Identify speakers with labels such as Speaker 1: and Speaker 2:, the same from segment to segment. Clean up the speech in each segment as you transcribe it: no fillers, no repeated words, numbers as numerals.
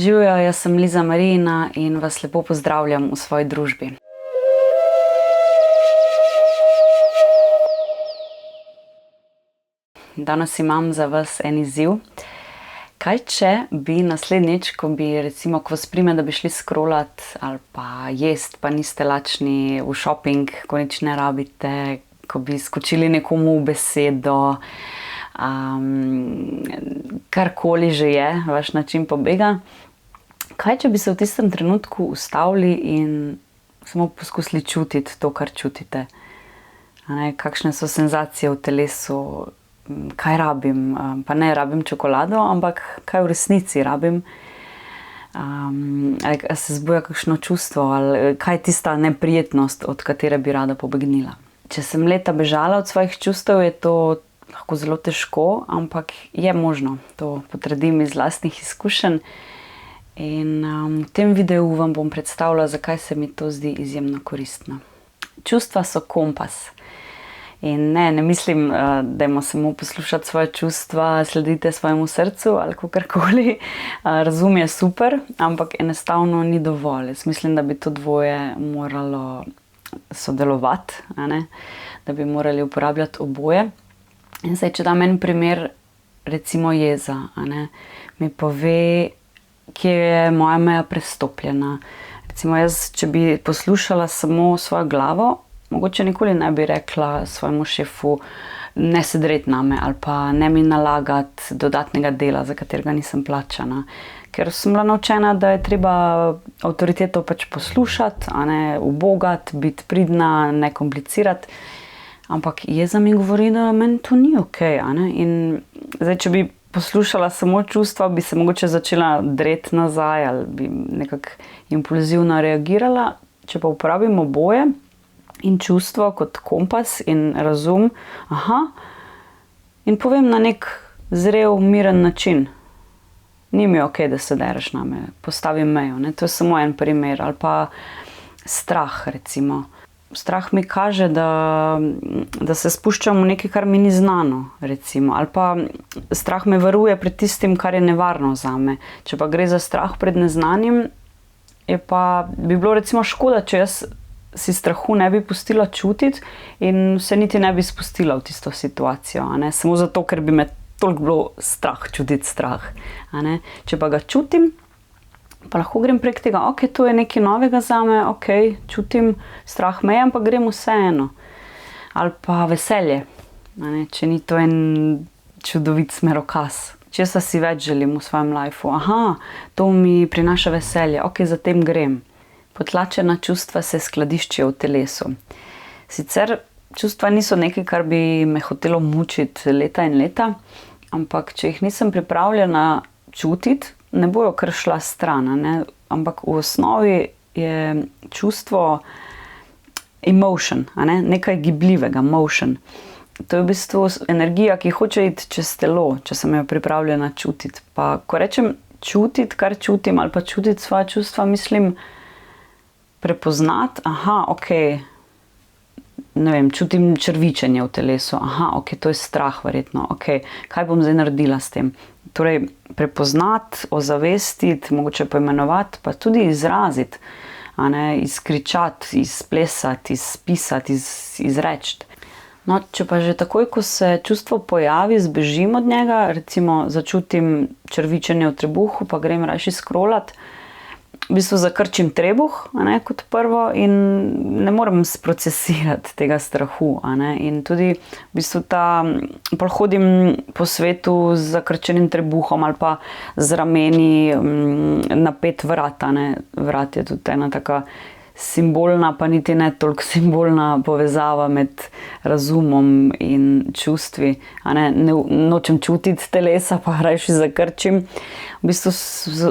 Speaker 1: Živjo, jaz sem Liza Marina in vas lepo pozdravljam v svoji družbi. Danes imam za vas en izziv. Kaj če bi naslednjič, ko vas prime, da bi šli scrollat ali pa jest, pa niste lačni v shopping, ko nič ne rabite, ko bi skočili nekomu v besedo, karkoli že je, vaš način pobega. Kaj če bi se v tistem trenutku ustavili in samo poskusili čutiti to, kar čutite? Kakšne so senzacije v telesu, kaj rabim, pa ne rabim čokolado, ampak kaj v resnici rabim, ali se zbuja kakšno čustvo, ali kaj je tista neprijetnost, od katere bi rada pobegnila. Če sem leta bežala od svojih čustev, je to lahko zelo težko, ampak je možno, to potrdim iz lastnih izkušenj. In v tem videu vam bom predstavila, zakaj se mi to zdi izjemno koristno. Čustva so kompas. In ne mislim, dajmo samo poslušati svoje čustva, sledite svojemu srcu ali kakorkoli. Razum je super, ampak enostavno ni dovolj. Jaz mislim, da bi to dvoje moralo sodelovati, da bi morali uporabljati oboje. In zdaj, če dam en primer, recimo jeza, mi pove, kje je moja meja prestopljena. Recimo jaz, če bi poslušala samo svojo glavo, mogoče nikoli ne bi rekla svojemu šefu, ne se dreti name ali pa ne mi nalagati dodatnega dela, za katerega nisem plačana. Ker sem bila naučena, da je treba avtoriteto pač poslušati, ubogati, biti pridna, ne komplicirati. Ampak jeza mi govori, da meni to ni okej, In zdaj, če bi poslušala samo čustva, bi se mogoče začela dreti nazaj ali bi nekako impulzivno reagirala. Če pa uporabim oboje, in čustvo kot kompas in razum, in povem na nek zrel, miren način. Ni mi okej, da se dereš name, postavim mejo, To je samo en primer. Ali pa strah, recimo. Strah mi kaže, da se spuščam v nekaj, kar mi ni znano, recimo. Ali pa strah me varuje pred tistim, kar je nevarno zame. Če pa gre za strah pred neznanim, bi bilo recimo škoda, če jaz si strahu ne bi pustila čutiti in se niti ne bi spustila v tisto situacijo, Samo zato, ker bi me toliko bilo strah čutiti strah, Če pa ga čutim, pa lahko grem prek tega, to je nekaj novega zame, čutim strah meje, ampak grem vseeno. Ali pa veselje, če ni to en čudovit smerokaz. Česa si več želim v svojem lifeu? To mi prinaša veselje, za tem grem. Potlačena čustva se skladiščijo v telesu. Sicer čustva niso nekaj, kar bi me hotelo mučiti leta in leta, ampak če jih nisem pripravljena čutiti, ne bojo kar šla stran, Ampak v osnovi je čustvo emotion, nekaj gibljivega, motion. To je v bistvu energija, ki hoče iti čez telo, če sem jo pripravljena čutiti. Pa ko rečem čutiti, kar čutim, ali pa čutiti svoje čustva, mislim prepoznati, ne vem, čutim črvičenje v telesu, to je strah verjetno, kaj bom zdaj naredila s tem? Torej, prepoznati, ozavestiti, mogoče poimenovati, pa tudi izraziti, izkričati, izplesati, izpisati, izreči. No, če pa že takoj, ko se čustvo pojavi, zbežim od njega, recimo začutim črvičenje v trebuhu, pa grem rajši scrollat, v bistvu zakrčim trebuh, kot prvo, in ne morem sprocesirati tega strahu, In tudi v bistvu pa hodim po svetu z zakrčenim trebuhom ali pa z rameni napet vrat, Vrat je tudi ena taka simbolna, pa niti ne toliko simbolna povezava med razumom in čustvi, Nočem čutiti telesa, pa rajši zakrčim. V bistvu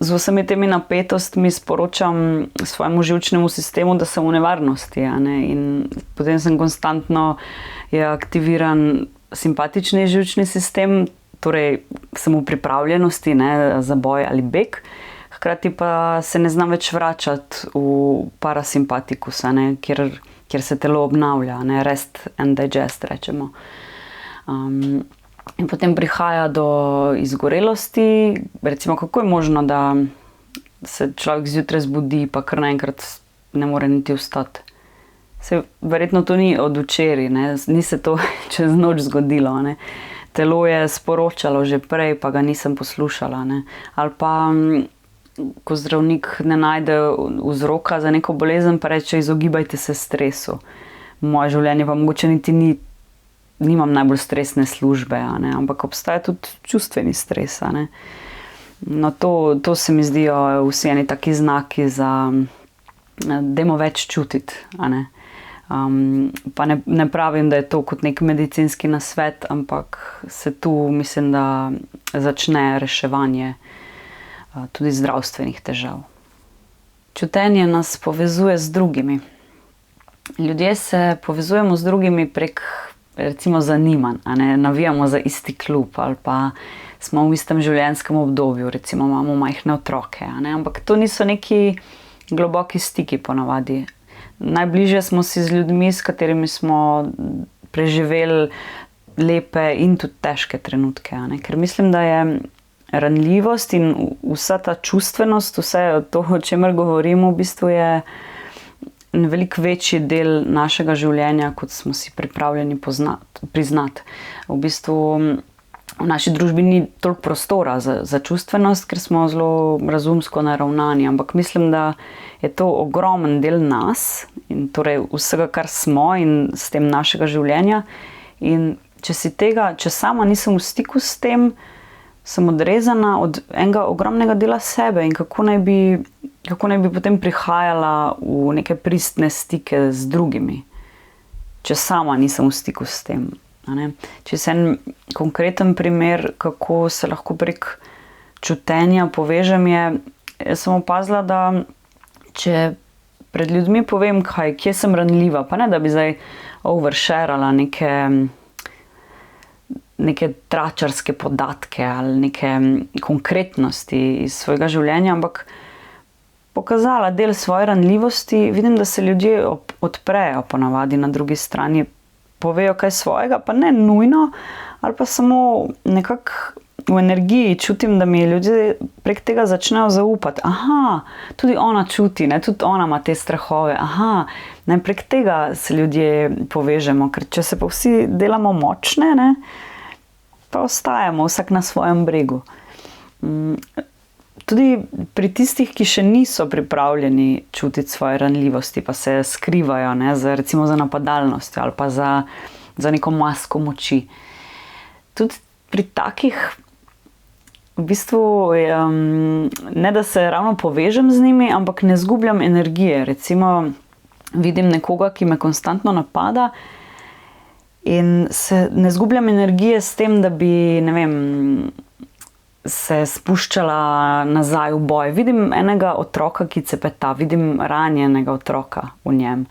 Speaker 1: z vsemi temi napetostmi sporočam svojemu živčnemu sistemu, da sem v nevarnosti, In potem sem konstantno aktiviran simpatični živčni sistem, torej sem v pripravljenosti, za boj ali beg. Hkrati pa se ne znam več vračati v parasimpatikus, kjer se telo obnavlja, rest and digest, rečemo. In potem prihaja do izgorelosti. Recimo, kako je možno, da se človek zjutraj zbudi, pa kar naenkrat ne more niti vstati. Verjetno to ni od včeraj, ne? Ni se to čez noč zgodilo, ne? Telo je sporočalo že prej, pa ga nisem poslušala, ne? Ali pa, ko zdravnik ne najde vzroka za neko bolezen, pa reče, izogibajte se stresu. Moje življenje pa mogoče niti nimam najbolj stresne službe, ne? Ampak obstaja tudi čustveni stres, ne? No, to se mi zdijo vsi eni taki znaki za, dajmo več čutiti, a ne. Pa ne pravim, da je to kot nek medicinski nasvet, ampak se tu mislim, da začne reševanje tudi zdravstvenih težav. Čutenje nas povezuje z drugimi. Ljudje se povezujemo z drugimi prek recimo zanimanj, a ne, navijamo za isti klub ali pa smo v istem življenjskem obdobju, recimo imamo majhne otroke, a ne, ampak to niso neki globoki stiki ponavadi. Najbližje smo si z ljudmi, s katerimi smo preživeli lepe in tudi težke trenutke, a ne, ker mislim, da je ranljivost in vsa ta čustvenost, vse to, o čemer govorimo, v bistvu je veliko večji del našega življenja, kot smo si pripravljeni priznati. V bistvu v naši družbi ni toliko prostora za čustvenost, ker smo zelo razumsko naravnani, ampak mislim, da je to ogromen del nas in torej vsega, kar smo in s tem našega življenja. In če sama nisem v stiku s tem, sem odrezana od enega ogromnega dela sebe in kako naj bi potem prihajala v neke pristne stike z drugimi, če sama nisem v stiku s tem. Če se en konkreten primer, kako se lahko prek čutenja povežem, jaz sem opazila, da če pred ljudmi povem, kje sem ranljiva, pa ne, da bi zdaj oversharala neke tračarske podatke ali neke konkretnosti iz svojega življenja, ampak pokazala del svoje ranljivosti, vidim, da se ljudje odprejo ponavadi na drugi strani, povejo kaj svojega, pa ne nujno, ali pa samo nekako v energiji čutim, da mi ljudje prek tega začnejo zaupati. Aha, tudi ona čuti, ne, tudi ona ima te strahove. Aha, ne, prek tega se ljudje povežemo, ker če se pa vsi delamo močne, ne, pa ostajamo vsak na svojem bregu. Tudi pri tistih, ki še niso pripravljeni čutiti svoje ranljivosti, pa se skrivajo, ne, recimo za napadalnostjo ali pa za neko masko moči. Tudi pri takih v bistvu ne da se ravno povežem z njimi, ampak ne zgubljam energije. Recimo vidim nekoga, ki me konstantno napada in se ne zgubljam energije s tem, da bi, ne vem, se spuščala nazaj v boj. Vidim enega otroka, ki cepeta, vidim ranjenega otroka v njem.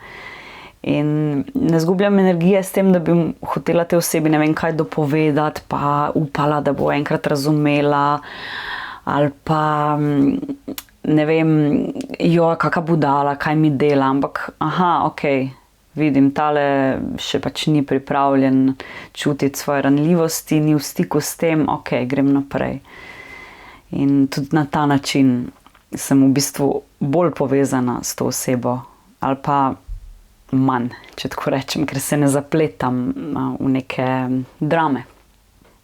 Speaker 1: In ne zgubljam energije s tem, da bi hotela te osebi ne vem kaj dopovedati, pa upala, da bo enkrat razumela, ali pa ne vem, kaka budala, kaj mi dela, ampak vidim, tale še pač ni pripravljen čutiti svoje ranljivosti, ni v stiku s tem, grem naprej. In tudi na ta način sem v bistvu bolj povezana s to osebo, ali pa manj, če tako rečem, ker se ne zapletam v neke drame.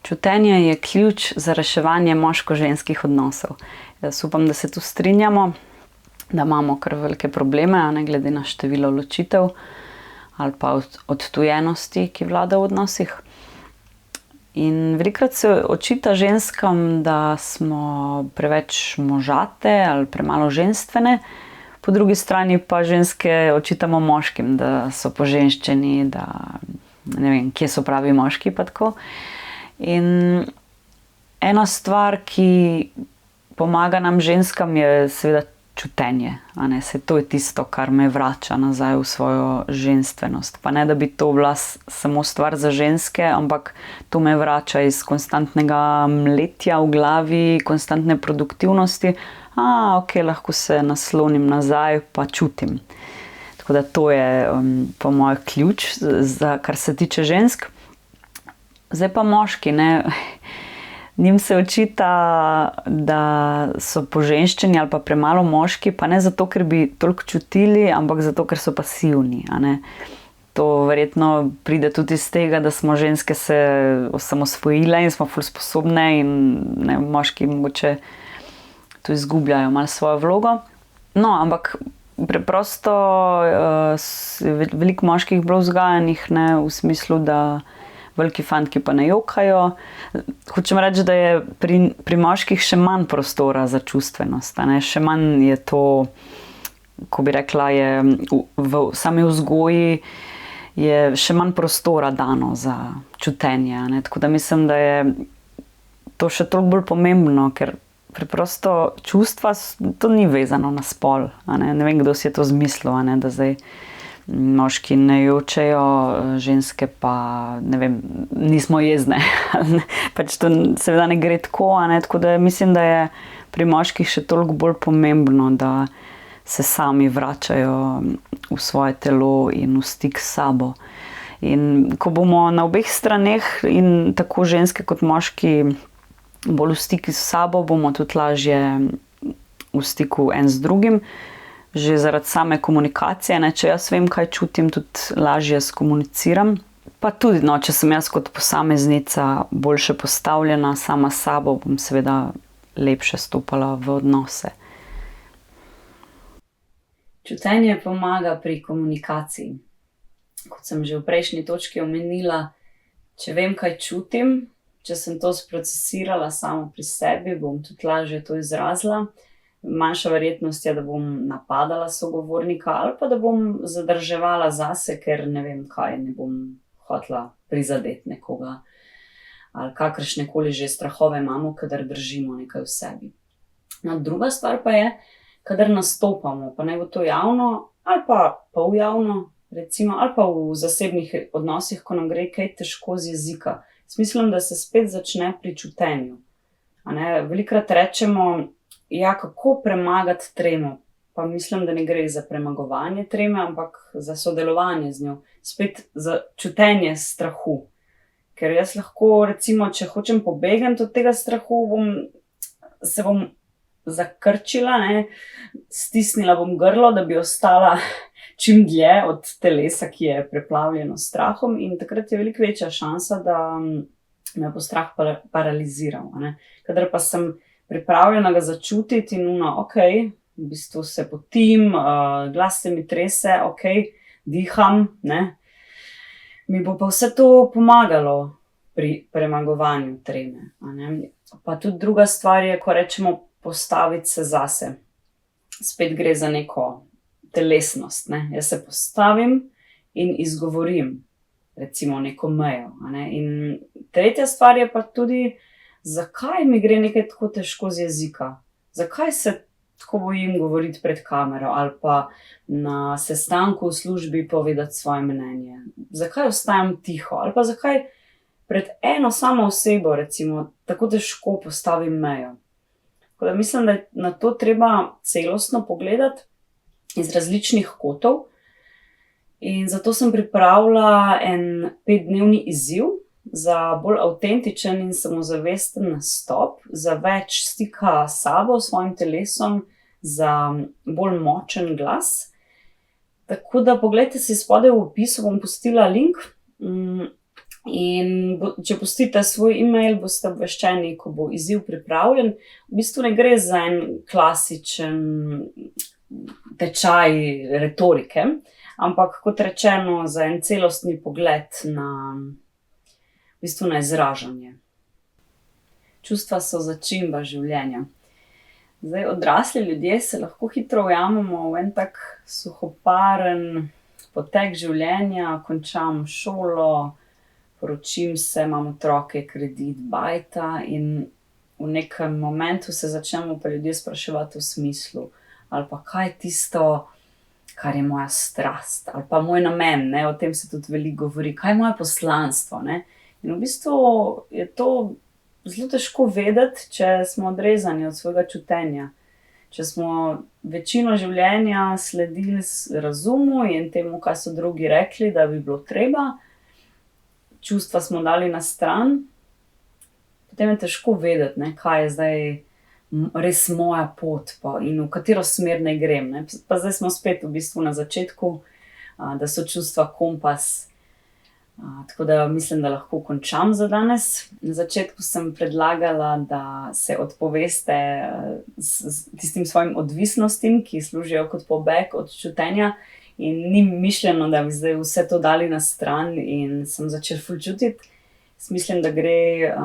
Speaker 1: Čutenje je ključ za reševanje moško-ženskih odnosov. Jaz upam, da se tu strinjamo, da imamo kar velike probleme, ne glede na število ločitev ali pa odtujenosti, ki vlada v odnosih. In velikokrat se očita ženskam, da smo preveč možate ali premalo ženstvene, po drugi strani pa ženske očitamo moškim, da so poženščeni, da ne vem, kje so pravi moški pa tako. In ena stvar, ki pomaga nam ženskam, je seveda čutenje, a ne, se to je tisto, kar me vrača nazaj v svojo ženstvenost. Pa ne, da bi to bila samo stvar za ženske, ampak to me vrača iz konstantnega mletja v glavi, konstantne produktivnosti. Lahko se naslonim nazaj, pa čutim. Tako da to je po mojem ključ, kar se tiče žensk. Zdaj pa moški, ne. Njim se očita, da so poženščeni ali pa premalo moški, pa ne zato, ker bi toliko čutili, ampak zato, ker so pasivni, a ne. To verjetno pride tudi iz tega, da smo ženske se osamosvojile in smo ful sposobne in ne, moški mogoče tu izgubljajo malo svojo vlogo. No, ampak preprosto veliko moških bilo vzgajanih, ne, v smislu, da veliki fantki pa ne jokajo. Hočem reči, da je pri moških še manj prostora za čustvenost, a ne, še manj je to, ko bi rekla, je v sami vzgoji je še manj prostora dano za čutenje, a ne, tako da mislim, da je to še toliko bolj pomembno, ker preprosto čustva, to ni vezano na spol, a ne, ne vem, kdo si je to zmislil, a ne, da zdaj moški ne jočejo, ženske pa, ne vem, nismo jezne. Pač to seveda ne gre tako, a ne, tako da mislim, da je pri moških še toliko bolj pomembno, da se sami vračajo v svoje telo in v stik s sabo. In ko bomo na obeh straneh in tako ženske kot moški bolj v stiku s sabo, bomo tudi lažje v stiku en z drugim. Že zaradi same komunikacije, ne, če jaz vem, kaj čutim, tudi lažje skomuniciram. Pa tudi, no, če sem jaz kot posameznica boljše postavljena sama s sabo, bom seveda lepše stopala v odnose. Čutenje pomaga pri komunikaciji. Kot sem že v prejšnji točki omenila, če vem, kaj čutim, če sem to sprocesirala samo pri sebi, bom tudi lažje to izrazila. Manjša verjetnost je, da bom napadala sogovornika ali pa da bom zadrževala zase, ker ne vem kaj, ne bom hotela prizadeti nekoga. Ali kakršnekoli že strahove imamo, kadar držimo nekaj v sebi. No, druga stvar pa je, kadar nastopamo, pa naj bo to javno ali pa poljavno, recimo, ali pa v zasebnih odnosih, ko nam gre kaj težko z jezika. Mislim, da se spet začne pri čutenju. A ne, velikokrat rečemo, ja, kako premagati tremo? Pa mislim, da ne gre za premagovanje treme, ampak za sodelovanje z njo. Spet za čutenje strahu. Ker jaz lahko, recimo, če hočem pobegniti od tega strahu, se bom zakrčila, ne, stisnila bom grlo, da bi ostala čim dlje od telesa, ki je preplavljeno s strahom, in takrat je veliko večja šansa, da me bo strah paraliziral, ne. Kadar pa sem pripravljena ga začutiti in ok, v bistvu se potim, glas se mi trese, ok, diham, ne. Mi bo pa vse to pomagalo pri premagovanju treme, a ne. Pa tudi druga stvar je, ko rečemo postaviti se zase. Spet gre za neko telesnost, ne. Jaz se postavim in izgovorim, recimo, neko mejo, a ne. In tretja stvar je pa tudi, zakaj mi gre nekaj tako težko z jezika? Zakaj se tako bojim govoriti pred kamero ali pa na sestanku v službi povedati svoje mnenje? Zakaj ostajam tiho? Ali pa zakaj pred eno samo osebo, recimo, tako težko postavim mejo? Tako da mislim, da je na to treba celostno pogledati iz različnih kotov. In zato sem pripravila en 5-dnevni izziv za bolj avtentičen in samozavesten nastop, za več stika s sabo, s svojim telesom, za bolj močen glas. Tako da poglejte si spodaj v opisu, bom pustila link. In če pustite svoj e-mail, boste obveščeni, ko bo izziv pripravljen. V bistvu ne gre za en klasičen tečaj retorike, ampak kot rečeno, za en celostni pogled na izražanje. Čustva so začimba življenja. Zdaj, odrasli ljudje se lahko hitro ujamemo v en tak suhoparen potek življenja, končam šolo, poročim se, imam otroke, kredit, bajta, in v nekem momentu se začnemo pa ljudje spraševati v smislu, ali pa kaj je tisto, kar je moja strast, ali pa moj namen, ne, o tem se tudi veliko govori, kaj je moje poslanstvo, ne. In v bistvu je to zelo težko vedeti, če smo odrezani od svojega čutenja. Če smo večino življenja sledili razumu in temu, kaj so drugi rekli, da bi bilo treba, čustva smo dali na stran, potem je težko vedeti, ne, kaj je zdaj res moja pot in v katero smer naj grem, ne. Pa zdaj smo spet v bistvu na začetku, da so čustva kompas. Tako da mislim, da lahko končam za danes. Na začetku sem predlagala, da se odpoveste tistim svojim odvisnostim, ki služijo kot pobeg od čutenja, in ni mišljeno, da bi zdaj vse to dali na stran in sem začela ful čutiti. Jaz mislim, da gre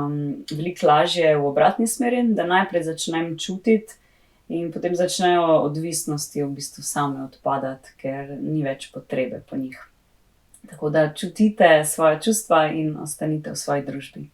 Speaker 1: veliko lažje v obratni smeri, da najprej začnem čutiti in potem začnejo odvisnosti v bistvu same odpadati, ker ni več potrebe po njih. Tako da čutite svoja čustva in ostanite v svoji družbi.